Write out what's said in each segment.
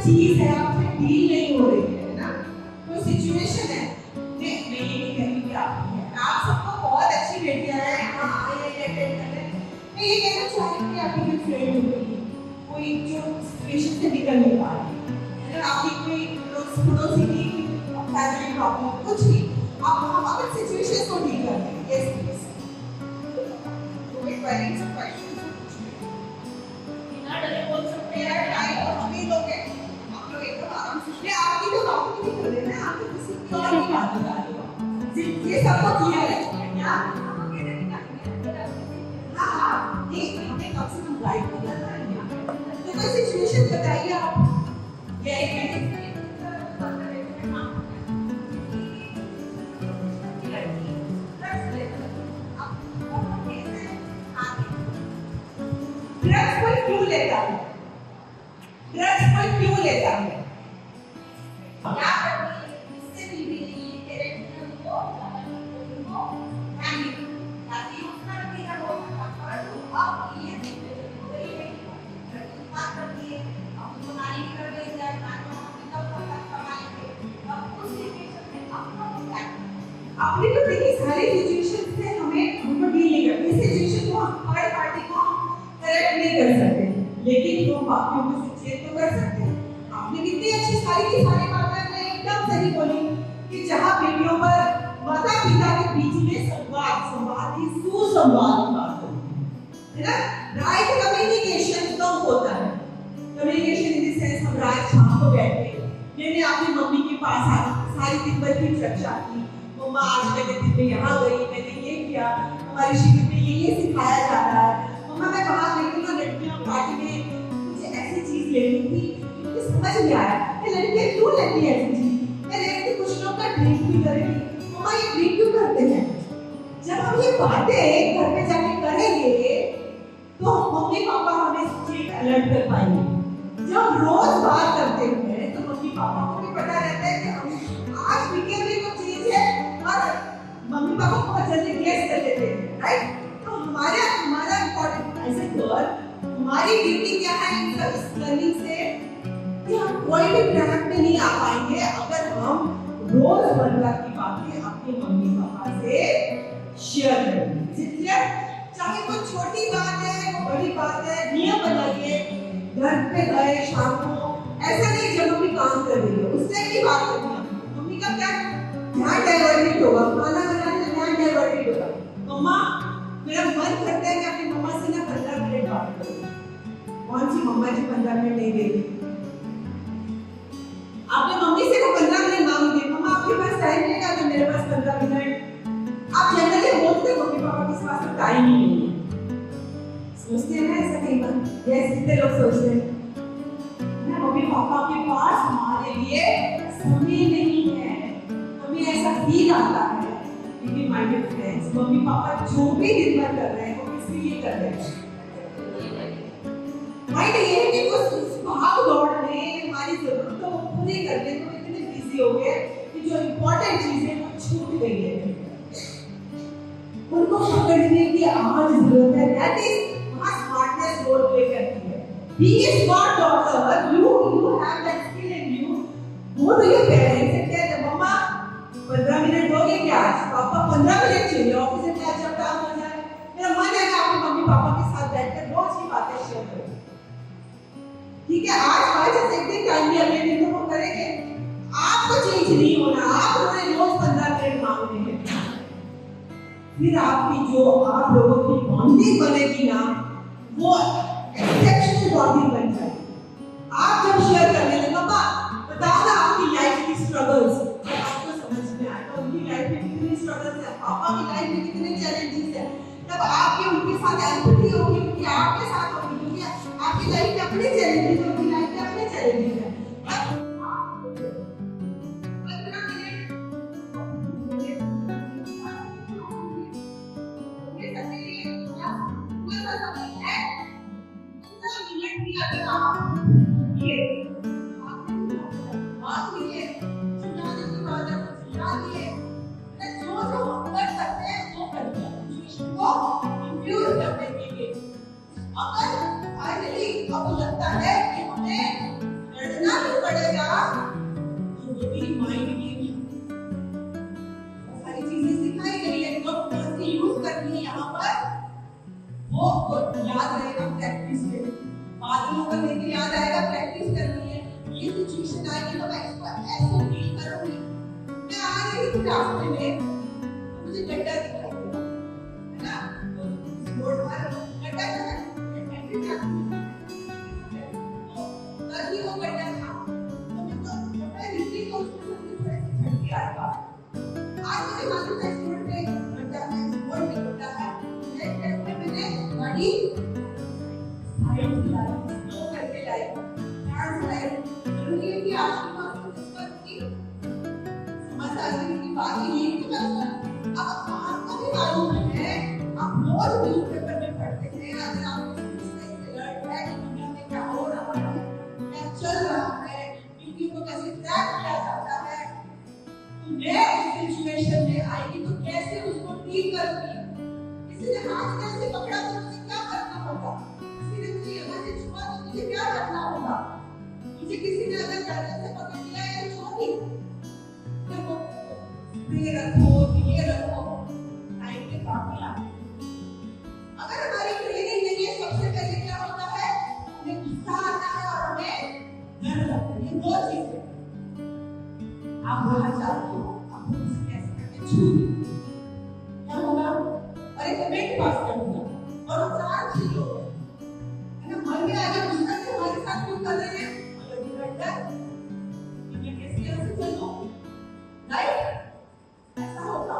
चीज है आपसे डील नहीं हो रही है ना, कोई सिचुएशन है, मैं ये नहीं कहती कि आप सबको बहुत अच्छी बेटियां हैं, मैं ये कहना चाहती कि आपकी कोई फ्रेंड होगी, कोई जो सिचुएशन से निकल नहीं पा रही, अगर आपकी कोई पड़ोसी की फैमिली प्रॉब्लम कुछ भी, आप वहाँ पर सिचुएशन को डील कर रहे हैं, यस प्लीज। तो एक क्वेरी से क्वेश्चन बिना डरे बोल सकते हैं, टाइम और हम ही लोग हैं, आप लोग एकदम आराम से, मैं आपकी तो बात नहीं कर रही, मैं आपकी किसी की और की बात बता रही हूँ, ये सबको किया है क्या? हाँ, ये हमें कम से कम गाइड किया था, तो कोई सिचुएशन बताइए आप, ये एक ड्रग्स कोई क्यों लेता है? ड्रग्स कोई क्यों लेता है? क्या इससे भी तेरे को फैमिली ताकि उसका भी हो पर अब ये बात करती है अब तुम्हारी कर रही है ना तो तब कमाएंगे अब उस सिचुएशन में अपनी तो देखिए सारी सिचुएशन से हमें उनको डील नहीं करते, सिचुएशन को हर पार्टी को करेक्ट नहीं कर सकते, लेकिन वो बाकियों को सचेत तो कर सकते हैं। आपने कितनी अच्छी सारी की सारी बातें मैं एकदम सही बोली कि जहाँ बेटियों पर माता पिता के बीच में संवाद ही सुसंवाद की बात होती है ना, राइट कम्युनिकेशन कम होता है, कम्युनिकेशन इन द सेंस हम रात शाम को बैठे मैंने अपनी मम्मी के पास सारी दिन भर की चर्चा की, मम्मा आज मैंने दिन में यहाँ गई, मैंने ये किया, हमारे शिविर में ये सिखाया जा रहा है, मम्मा मैं वहाँ गई थी ना लड़कियों पार्टी में मुझे ऐसी चीज लेनी थी, मुझे समझ नहीं आया कि लड़कियाँ क्यों लेती है ऐसी चीज, मैं देखती कुछ लोग का ड्रिंक भी करेंगे, मम्मा ये ड्रिंक क्यों करते हैं? जब हम ये बातें घर पे जाके करेंगे तो मम्मी पापा हमें स्ट्रिक्ट अलर्ट कर पाएंगे, जब रोज बात करते हैं तो मम्मी पापा को भी पता रहता है कि हम आज वीकेंड में कुछ चीज है और मम्मी पापा बहुत जल्दी गेस कर लेते हैं, राइट? तो हमारा इम्पोर्टेंट एज ए गर्ल हमारी ड्यूटी क्या है इन सब लर्निंग से कि हम कोई भी ट्रैक में नहीं आ पाएंगे अगर हम रोजमर्रा की बातें अपने मम्मी पापा से शेयर करेंगे, इसलिए चाहे कोई छोटी बात है वो बड़ी बात है, नियम बनाइए, घर पे गए शाम को ऐसा नहीं जब मम्मी काम कर रही है उससे की बात करनी है, मम्मी का क्या ध्यान डाइवर्टेड होगा, खाना बनाने से ध्यान डाइवर्टेड होगा, मम्मा मेरा मन करता है कि अपनी मम्मा से ना 15 मिनट बात करूं, कौन सी मम्मा जी 15 मिनट नहीं देती, आपने मम्मी से ना 15 मिनट मांगी, मम्मा आपके पास टाइम नहीं है, मेरे पास 15 मिनट, आप जनरली बोलते हो मम्मी पापा के पास टाइम ही नहीं है, सोचते हैं ना ऐसा कई बार, यस कितने लोग सोचते हैं ना मम्मी पापा के पास हमारे लिए समय नहीं है, हमें ऐसा फील आता है, लेकिन my dear friends mummy papa जो भी दिन भर कर रहे हैं वो किस लिए कर रहे हैं, राइट? ये है कि वो भाग दौड़ में हमारी जरूरतों को पूरी करने को इतने बिजी हो गए कि जो इम्पोर्टेंट चीजें वो छूट गई है, उनको पकड़ने की आज जरूरत है, दैट इज वहाँ स्मार्टनेस रोल प्ले करती है, be a smart daughter, you have that skill in you, वो तो ये पेरेंट्स से कहते हैं मम्मा 15 मिनट हो गए क्या, आज पापा 15 मिनट चाहिए ऑफिस से क्या जब काम हो जाए, मेरा मन है मैं अपने मम्मी पापा के साथ बैठकर रोज की बातें शेयर करूं, ठीक है? आज एक दिन टाइम भी अगले दिन को करेंगे, आपको चेंज नहीं होना, आप रोज 15 मिनट मांगने हैं, फिर आपकी जो आप लोगों की बॉन्डिंग बनेगी ना वो एक्सेप्शनल बॉन्डिंग बन जाएगी, आप जब शेयर करने लगे पापा बताओ ना आपकी लाइफ की स्ट्रगल्स, आपको समझ में आएगा उनकी लाइफ में कितनी स्ट्रगल्स है, पापा की लाइफ में कितने चैलेंजेस है, तब आपके उनके साथ एम्पैथी होगी, उनकी आपके 15 मिनट भी अगर आप ये बात लिए सुनाने की बात है सुना दिए जो जो हम कर सकते हैं वो करते हैं सिचुएशन को इंफ्यूज करने के लिए। अगर फाइनली आपको लगता है कि हमें लड़ना ही पड़ेगा तो वो भी माइंड गेम सारी चीजें सिखाई गई है तो कैसे यूज करनी है यहाँ पर वो याद रहेगा प्रैक्टिस में। बाद में होगा लेकिन याद आएगा प्रैक्टिस करनी है। ये सिचुएशन आएगी तो मैं इसको ऐसे डील करूंगी। मैं आ रही थी रास्ते में तो मुझे गड्ढा दिखाई दिया है ना रोड पर गड्ढा जो है एंट्री तभी वो गड्ढा था तो मैं रिश्ते को उसमें थोड़ी सी झटकी आएगा। आज मुझे मालूम है रोड पे गड्ढा है रोड पे गड्ढा है मैंने गाड़ी साइड लाई स्लो करके लाई ध्यान से लाई जरूरी है कि आपकी बात इस पर की समझ आ रही है बात ये है कि अब आपको भी मालूम है आप रोज न्यूज़पेपर में पढ़ते हैं अगर आप इससे अलर्ट है कि दुनिया में क्या हो रहा है क्या चल रहा है वीडियो को कैसे ट्रैक किया जाता है तो मैं उस सिचुएशन में आएगी तो कैसे उसको डील करूंगी। किसी ने हाथ कैसे पकड़ा तो मुझे क्या करना होगा। किसी ने मुझे यहाँ से छुआ तो मुझे क्या करना होगा। मुझे किसी ने अगर गर्दन से पकड़ लिया या छोड़ी देखो ये रखो टाइम के बाद मिला। अगर हमारी ट्रेनिंग नहीं है सबसे पहले क्या होता है हमें गुस्सा आता है और हमें डर लगता है। ये दो चीजें आप वहां जाते हो आप उसे कैसे करके छूट क्या होगा और एक कमेंट पास कर दूंगा और वो चार चीज हो गए है ना। मन में आगे गुस्सा से हमारे साथ क्यों कर रहे हैं और ये करता है ये कैसे ऐसे चलो राइट ऐसा होता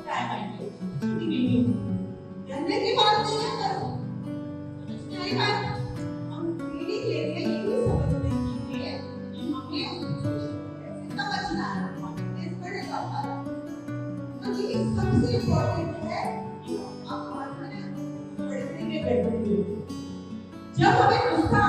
है माइंड छुट्टी नहीं जानने की बात नहीं है करो समझ में आई बात। हम ट्रेनिंग लेते हैं ये समझने के लिए कि हमें उस सिचुएशन को कैसे समझना है इस बड़े का तो ये सबसे इम्पोर्टेंट है कि आप मानना बड़े में बैठे जब हमें गुस्सा